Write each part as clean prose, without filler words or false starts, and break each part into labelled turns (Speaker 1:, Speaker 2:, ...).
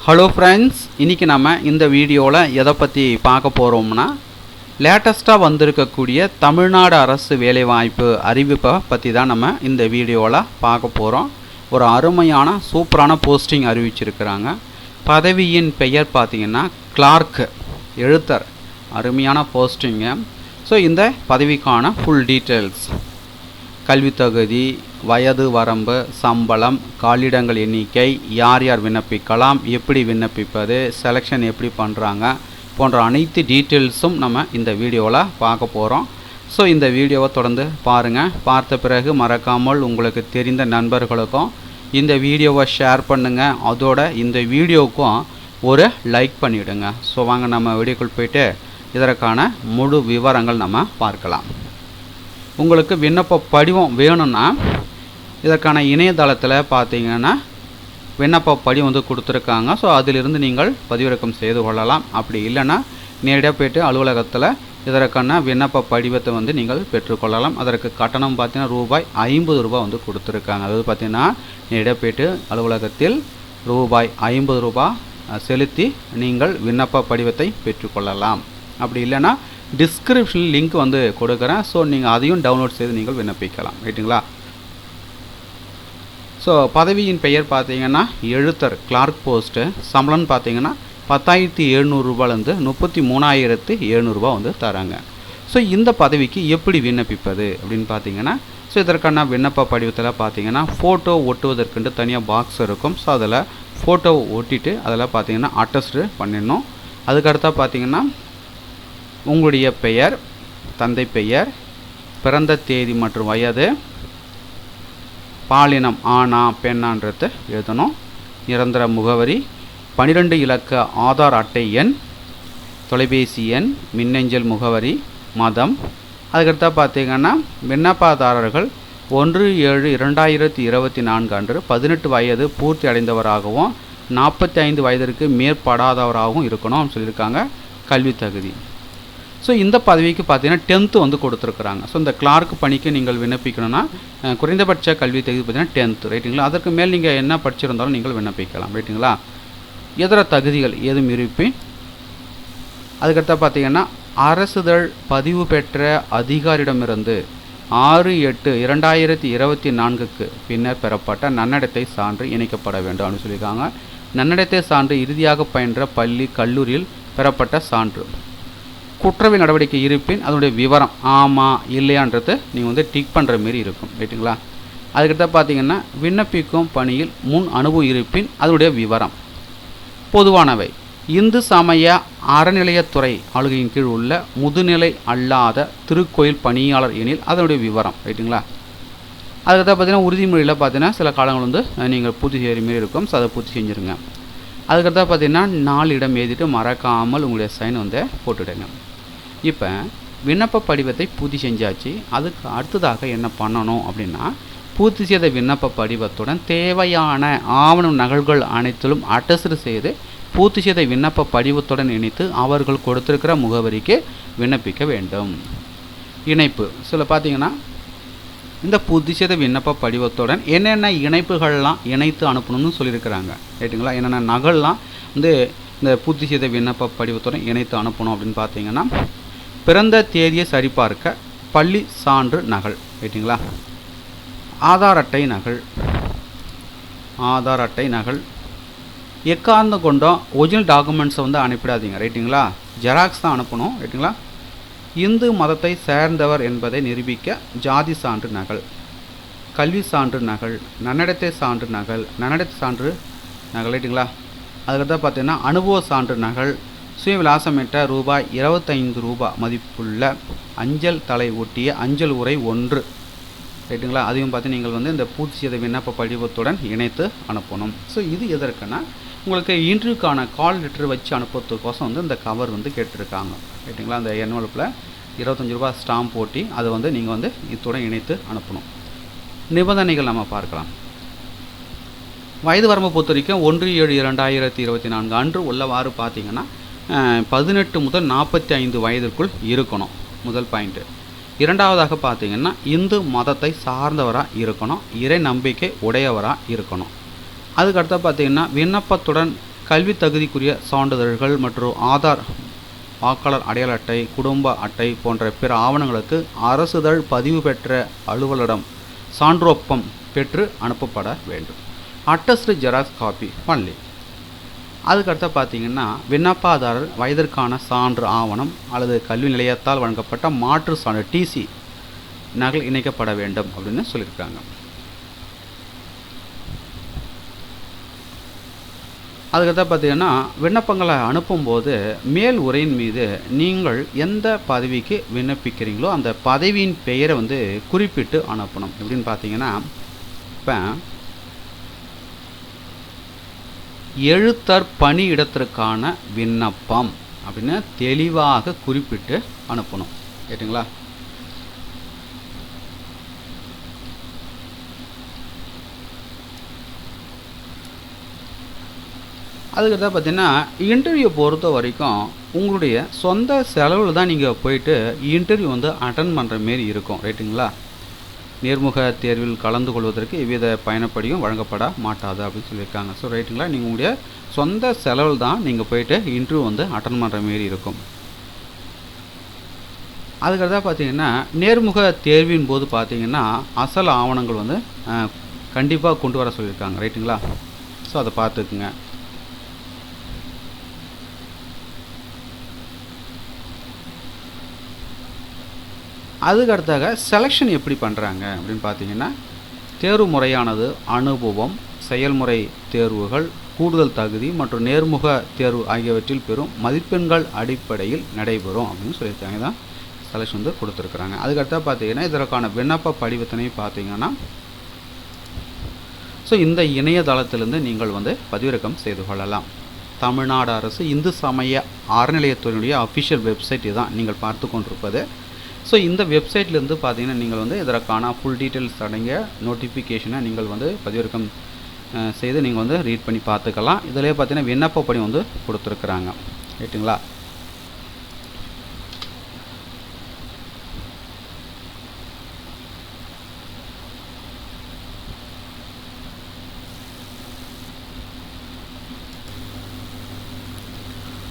Speaker 1: Hello friends, இன்றைக்கி நம்ம இந்த வீடியோவில் எதை பற்றி பார்க்க போகிறோம்னா, லேட்டஸ்ட்டாக வந்திருக்கக்கூடிய தமிழ்நாடு அரசு வேலைவாய்ப்பு அறிவிப்பை பற்றி தான் நம்ம இந்த வீடியோவில் பார்க்க போகிறோம். ஒரு அருமையான சூப்பரான போஸ்டிங் அறிவிச்சிருக்கிறாங்க. பதவியின் பெயர் பார்த்திங்கன்னா கிளார்க், எழுத்தர். அருமையான போஸ்டிங்கு. ஸோ இந்த பதவிக்கான ஃபுல் டீட்டெயில்ஸ், கல்வி தகுதி, வயது வரம்பு, சம்பளம், காலிடங்கள் எண்ணிக்கை, யார் யார் விண்ணப்பிக்கலாம், எப்படி விண்ணப்பிப்பது, செலெக்ஷன் எப்படி பண்ணுறாங்க போன்ற அனைத்து டீட்டெயில்ஸும் நம்ம இந்த வீடியோவில் பார்க்க போகிறோம். ஸோ இந்த வீடியோவை தொடர்ந்து பாருங்கள். பார்த்த பிறகு மறக்காமல் உங்களுக்கு தெரிந்த நண்பர்களுக்கும் இந்த வீடியோவை ஷேர் பண்ணுங்கள். அதோட இந்த வீடியோவுக்கும் ஒரு லைக் பண்ணிவிடுங்க. ஸோ வாங்க நம்ம வீடியோக்குள் போய்ட்டு இதற்கான முழு விவரங்கள் நம்ம பார்க்கலாம். உங்களுக்கு விண்ணப்ப படிவம் வேணும்னா இதற்கான இணையதளத்தில் பார்த்தீங்கன்னா விண்ணப்ப படிவம் கொடுத்துருக்காங்க. ஸோ அதிலிருந்து நீங்கள் பதிவிறக்கம் செய்து கொள்ளலாம். அப்படி இல்லைன்னா நேரடியாக போய்ட்டு அலுவலகத்தில் இதற்கான விண்ணப்ப படிவத்தை நீங்கள் பெற்றுக்கொள்ளலாம். அதற்கு கட்டணம் பார்த்தீங்கன்னா ரூபாய் 50 கொடுத்துருக்காங்க. அதாவது பார்த்தீங்கன்னா நேரடியாக போய்ட்டு அலுவலகத்தில் ரூபாய் 50 செலுத்தி நீங்கள் விண்ணப்ப படிவத்தை பெற்றுக்கொள்ளலாம். அப்படி இல்லைன்னா டிஸ்கிரிப்ஷனில் லிங்க் கொடுக்குறேன். ஸோ நீங்கள் அதையும் டவுன்லோட் செய்து நீங்கள் விண்ணப்பிக்கலாம். ரைட்டுங்களா? ஸோ பதவியின் பெயர் பார்த்தீங்கன்னா எழுத்தர், கிளார்க் போஸ்ட்டு. சம்பளம்னு பார்த்தீங்கன்னா 10,700 ரூபாயிலேருந்து 33,700 தராங்க. ஸோ இந்த பதவிக்கு எப்படி விண்ணப்பிப்பது அப்படின்னு பார்த்தீங்கன்னா, ஸோ இதற்கான விண்ணப்ப படிவத்தில் பார்த்தீங்கன்னா ஃபோட்டோ ஒட்டுவதற்குண்டு தனியாக பாக்ஸ் இருக்கும். ஸோ அதில் ஃபோட்டோ ஒட்டிட்டு அதில் பார்த்தீங்கன்னா அட்டஸ்டு பண்ணிடணும். அதுக்கடுத்தா பார்த்தீங்கன்னா உங்களுடைய பெயர், தந்தை பெயர், பிறந்த தேதி மற்றும் வயது, பாலினம் ஆணா பெண்ணான்றது எழுதணும். நிரந்தர முகவரி, 12 இலக்க ஆதார் அட்டை எண், தொலைபேசி எண், மின்னஞ்சல் முகவரி, மதம். அதுக்கடுத்தா பார்த்தீங்கன்னா விண்ணப்பதாரர்கள் 1/7/2024 அன்று 18 வயது பூர்த்தி அடைந்தவராகவும் 45 வயதிற்கு மேற்படாதவராகவும் இருக்கணும் சொல்லியிருக்காங்க. கல்வி தகுதி. ஸோ இந்த பதவிக்கு பார்த்தீங்கன்னா 10th கொடுத்துருக்குறாங்க. ஸோ இந்த கிளார்க் பணிக்கு நீங்கள் விண்ணப்பிக்கணும்னா குறைந்தபட்ச கல்வி தகுதி பார்த்தீங்கன்னா 10th. ரைட்டுங்களா? அதற்கு மேல் நீங்கள் என்ன படிச்சிருந்தாலும் நீங்கள் விண்ணப்பிக்கலாம். ரைட்டுங்களா? இதர தகுதிகள் ஏதும் இருப்பின் அதுக்கடுத்த பார்த்தீங்கன்னா அரசுதழ் பதிவு பெற்ற அதிகாரியிடமிருந்து 6/8/2024 பின்னர் பெறப்பட்ட நன்னடத்தை சான்று இணைக்கப்பட வேண்டும் அப்படின்னு சொல்லியிருக்காங்க. நன்னடத்தை சான்று இறுதியாக பயின்ற பள்ளி கல்லூரியில் பெறப்பட்ட சான்று. குற்றவியல் நடவடிக்கை இருப்பின் அதனுடைய விவரம் ஆமாம் இல்லையான்றது நீங்கள் டிக் பண்ணுற மாரி இருக்கும். ரைட்டுங்களா? அதுக்கிட்ட பார்த்தீங்கன்னா விண்ணப்பிக்கும் பணியில் முன் அனுபவம் இருப்பின் அதனுடைய விவரம். பொதுவானவை: இந்து சமய அறநிலையத்துறை ஆளுகையின் கீழ் உள்ள முதுநிலை அல்லாத திருக்கோயில் பணியாளர் எனில் அதனுடைய விவரம். ரைட்டுங்களா? அதுக்கிட்ட பார்த்தீங்கன்னா உறுதிமொழியில் பார்த்தீங்கன்னா சில காலங்கள் நீங்கள் பூர்த்தி செய்கிற மாரி இருக்கும். ஸோ அதை பூர்த்தி செஞ்சுருங்க. அதுக்கடுத்தா பார்த்தீங்கன்னா 4 இடம் எழுதிட்டு மறக்காமல் உங்களுடைய சைன் போட்டுவிடுங்க. இப்போ விண்ணப்ப படிவத்தை பூர்த்தி செஞ்சாச்சு. அதுக்கு அடுத்ததாக என்ன பண்ணணும் அப்படின்னா, பூர்த்தி செய்த விண்ணப்ப படிவத்துடன் தேவையான ஆவண நகல்கள் அனைத்திலும் அட்டஸ்டு செய்து பூர்த்தி செய்த விண்ணப்ப படிவத்துடன் இணைத்து அவர்கள் கொடுத்திருக்கிற முகவரிக்கு விண்ணப்பிக்க வேண்டும். இணைப்பு சில பார்த்தீங்கன்னா இந்த பூர்த்தி செய்த விண்ணப்ப படிவத்துடன் என்னென்ன இணைப்புகள்லாம் இணைத்து அனுப்பணும்னு சொல்லியிருக்கிறாங்க. ரைட்டுங்களா? என்னென்ன நகல்லாம் இந்த பூர்த்தி செய்த விண்ணப்ப படிவத்துடன் இணைத்து அனுப்பணும் அப்படின்னு பார்த்தீங்கன்னா, பிறந்த தேதியை சரிபார்க்க பள்ளி சான்று நகல். ரைட்டுங்களா? ஆதார் அட்டை நகல். எக்காரணம் கொண்டோம் ஒரிஜினல் டாக்குமெண்ட்ஸை அனுப்பிடாதீங்க. ரைட்டுங்களா? ஜெராக்ஸ் தான் அனுப்பணும். ரைட்டுங்களா? இந்து மதத்தை சேர்ந்தவர் என்பதை நிரூபிக்க ஜாதி சான்று நகல், கல்வி சான்று நகல், நன்னடத்தை சான்று நகல், ரைட்டுங்களா? அதுக்கடுத்து பார்த்தீங்கன்னா அனுபவ சான்று நகல், சுயவிலாசமிட்ட ரூபாய் 25 மதிப்புள்ள அஞ்சல் தலை ஒட்டிய அஞ்சல் உரை 1. ரைட்டுங்களா? அதையும் பார்த்து நீங்கள் இந்த பூர்த்தி செய்த விண்ணப்ப படிவத்துடன் இணைத்து அனுப்பணும். ஸோ இது எதற்குன்னா, உங்களுக்கு இன்டர்வியூக்கான கால் லெட்டர் வச்சு அனுப்புறதுக்கோசம் இந்த கவர் கேட்டிருக்காங்க. ரைட்டுங்களா? அந்த என்வலப்பில் 25 ஸ்டாம்ப் போட்டி அதை நீங்கள் இத்துடன் இணைத்து அனுப்பணும். நிபந்தனைகள் நம்ம பார்க்கலாம். வயது வரம்பை பொறுத்த வரைக்கும் 1/7/2024 அன்று உள்ளவாறு பார்த்தீங்கன்னா 18 முதல் 45 வயதிற்குள் இருக்கணும். முதல் பாயிண்ட்டு. இரண்டாவதாக பார்த்தீங்கன்னா இந்து மதத்தை சார்ந்தவராக இருக்கணும், இறை நம்பிக்கை உடையவராக இருக்கணும். அதுக்கடுத்து பார்த்தீங்கன்னா விண்ணப்பத்துடன் கல்வி தகுதிக்குரிய சான்றிதழ்கள் மற்றும் ஆதார், வாக்காளர் அடையாள அட்டை, குடும்ப அட்டை போன்ற பிற ஆவணங்களுக்கு அரசுதழ் பதிவு பெற்ற அலுவலரிடம் சான்றொப்பம் பெற்று அனுப்பப்பட வேண்டும். Attested xerox copy only. அதுக்கடுத்து பார்த்தீங்கன்னா விண்ணப்பதாரர் வயதிற்கான சான்று ஆவணம் அல்லது கல்வி நிலையத்தால் வழங்கப்பட்ட மாற்று சான்று டிசி நகல் இணைக்கப்பட வேண்டும் அப்படின்னு சொல்லியிருக்காங்க. அதுக்கடுத்து பார்த்தீங்கன்னா விண்ணப்பங்களை அனுப்பும்போது மேல் உரையின் மீது நீங்கள் எந்த பதவிக்கு விண்ணப்பிக்கிறீங்களோ அந்த பதவியின் பெயரை வந்து குறிப்பிட்டு அனுப்பணும். எப்படின்னு பார்த்தீங்கன்னா இப்போ எழுத்தர் பணியிடத்திற்கான விண்ணப்பம் அப்படின்னு தெளிவாக குறிப்பிட்டு அனுப்பணும். கேட்டுங்களா? அதுக்கடுத்து பார்த்தீங்கன்னா இன்டர்வியூ பொறுத்த வரைக்கும் உங்களுடைய சொந்த செலவில் தான் நீங்கள் போயிட்டு இன்டர்வியூ வந்து அட்டன் பண்ணுற மாரி இருக்கும். ரைட்டுங்களா? நேர்முக தேர்வில் கலந்து கொள்வதற்கு எவ்வித பயணப்படியும் வழங்கப்பட மாட்டாது அப்படின்னு சொல்லியிருக்காங்க. ஸோ ரைட்டுங்களா, நீங்கள் உங்களுடைய சொந்த செலவில் தான் நீங்கள் போயிட்டு இன்டர்வியூ வந்து அட்டன் பண்ணுற மாரி இருக்கும். அதுக்கடுத்தா பார்த்தீங்கன்னா நேர்முக தேர்வின் போது பார்த்தீங்கன்னா அசல் ஆவணங்கள் வந்து கண்டிப்பாக கொண்டு வர சொல்லியிருக்காங்க. ரைட்டுங்களா? ஸோ அதை பார்த்துக்குங்க. அதுக்கடுத்தாக செலெக்ஷன் எப்படி பண்ணுறாங்க அப்படின்னு பார்த்தீங்கன்னா தேர்வு முறையானது அனுபவம், செயல்முறை தேர்வுகள், கூடுதல் தகுதி மற்றும் நேர்முக தேர்வு ஆகியவற்றில் பெறும் மதிப்பெண்கள் அடிப்படையில் நடைபெறும் அப்படின்னு சொல்லியிருக்காங்க. தான் செலெக்ஷன் வந்து கொடுத்துருக்குறாங்க. அதுக்கடுத்தா பார்த்தீங்கன்னா இதற்கான விண்ணப்ப படிவத்தினை பார்த்தீங்கன்னா ஸோ இந்த இணையதளத்திலிருந்து நீங்கள் வந்து பதிவிறக்கம் செய்து கொள்ளலாம். தமிழ்நாடு அரசு இந்து சமய அறநிலையத்துறையினுடைய அஃபிஷியல் வெப்சைட் இதுதான் நீங்கள் பார்த்து கொண்டிருப்பது. ஸோ இந்த வெப்சைட்லேருந்து பார்த்தீங்கன்னா நீங்கள் வந்து இதற்கான ஃபுல் டீட்டெயில்ஸ் அடங்கிய நோட்டிஃபிகேஷனை நீங்கள் வந்து பதிவிறக்கம் செய்து நீங்கள் வந்து ரீட் பண்ணி பார்த்துக்கலாம். இதிலே பார்த்தீங்கன்னா விண்ணப்ப படி வந்து கொடுத்துருக்குறாங்க. ரைட்டுங்களா?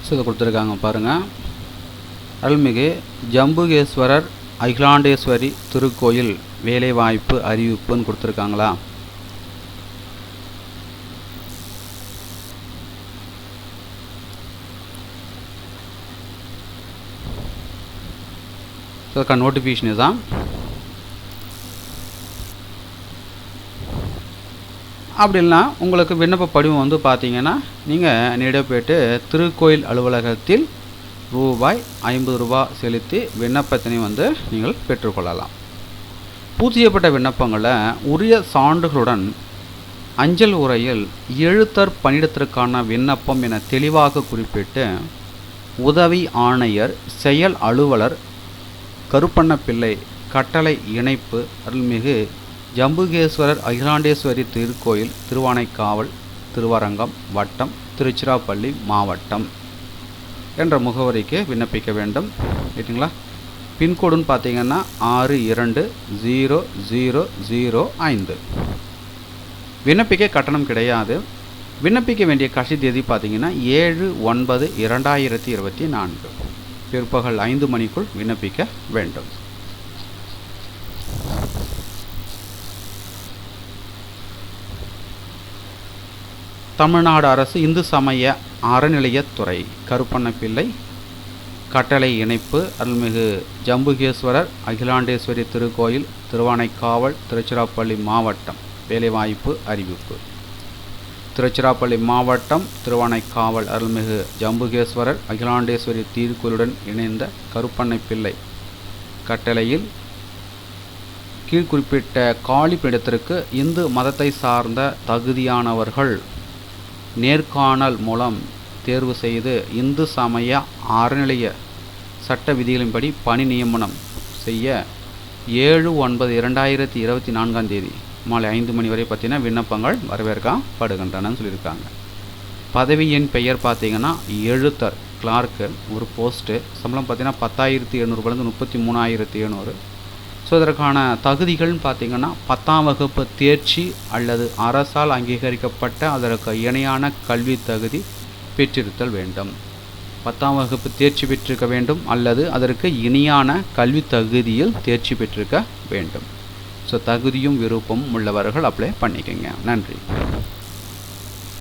Speaker 1: ஸோ இதை கொடுத்துருக்காங்க பாருங்கள். அருள்மிகு ஜம்புகேஸ்வரர் அகிலாண்டேஸ்வரி திருக்கோயில் வேலைவாய்ப்பு அறிவிப்புன்னு கொடுத்துருக்காங்களா? ஸோ அதுக்கான நோட்டிஃபிகேஷன் இதுதான். அப்படி இல்லைனா உங்களுக்கு விண்ணப்ப படிவம் வந்து பார்த்தீங்கன்னா நீங்கள் நேரடியாக போய்ட்டு திருக்கோயில் அலுவலகத்தில் ரூபாய் 50 செலுத்தி விண்ணப்பத்தினை வந்து நீங்கள் பெற்றுக்கொள்ளலாம். பூர்த்தி செய்யப்பட்ட விண்ணப்பங்களை உரிய சான்றுகளுடன் அஞ்சல் உரையில் எழுத்தர் பணியிடத்திற்கான விண்ணப்பம் என தெளிவாக குறிப்பிட்டு உதவி ஆணையர், செயல் அலுவலர் கருப்பண்ணப்பிள்ளை, கட்டளை இணைப்பு, அருள்மிகு ஜம்புகேஸ்வரர் அகிலாண்டேஸ்வரி திருக்கோயில், திருவானைக்காவல், திருவரங்கம் வட்டம், திருச்சிராப்பள்ளி மாவட்டம் என்ற முகவரிக்கு விண்ணப்பிக்க வேண்டும். ரைட்டுங்களா? பின்கோடுன்னு பார்த்தீங்கன்னா 620005. விண்ணப்பிக்க கட்டணம் கிடையாது. விண்ணப்பிக்க வேண்டிய கடைசி தேதி பார்த்தீங்கன்னா 7/9/2024 பிற்பகல் 5 மணிக்குள் விண்ணப்பிக்க வேண்டும். தமிழ்நாடு அரசு இந்து சமய அறநிலையத்துறை, கருப்பண்ணப்பிள்ளை, கட்டளை இணைப்பு, அருள்மிகு ஜம்புகேஸ்வரர் அகிலாண்டேஸ்வரி திருக்கோயில், திருவானைக்காவல், திருச்சிராப்பள்ளி மாவட்டம் வேலைவாய்ப்பு அறிவிப்பு. திருச்சிராப்பள்ளி மாவட்டம் திருவானைக்காவல் அருள்மிகு ஜம்புகேஸ்வரர் அகிலாண்டேஸ்வரி திருக்கோயிலுடன் இணைந்த கருப்பண்ணப்பிள்ளை கட்டளையில் கீழ்குறிப்பிட்ட காலி பணியிடத்திற்கு இந்து மதத்தை சார்ந்த தகுதியானவர்கள் நேர்காணல் மூலம் தேர்வு செய்து இந்து சமய அறநிலைய சட்ட விதிகளின்படி பணி நியமனம் செய்ய 7/9/2024 மாலை 5 மணி வரை பார்த்தீங்கன்னா விண்ணப்பங்கள் வரவேற்கப்படுகின்றனன்னு சொல்லியிருக்காங்க. பதவியின் பெயர் பார்த்தீங்கன்னா எழுத்தர், கிளார்க்கு, ஒரு போஸ்ட்டு. சம்பளம் பார்த்தீங்கன்னா 10,700 33,700. ஸோ இதற்கான தகுதிகள்னு பார்த்தீங்கன்னா 10ஆம் வகுப்பு தேர்ச்சி அல்லது அரசால் அங்கீகரிக்கப்பட்ட அதற்கு இணையான கல்வி தகுதி பெற்றிருத்தல் வேண்டும். 10ஆம் வகுப்பு தேர்ச்சி பெற்றிருக்க வேண்டும் அல்லது அதற்கு இணையான கல்வி தகுதியில் தேர்ச்சி பெற்றிருக்க வேண்டும். ஸோ தகுதியும் விருப்பமும் உள்ளவர்கள் அப்ளை பண்ணிக்கோங்க. நன்றி.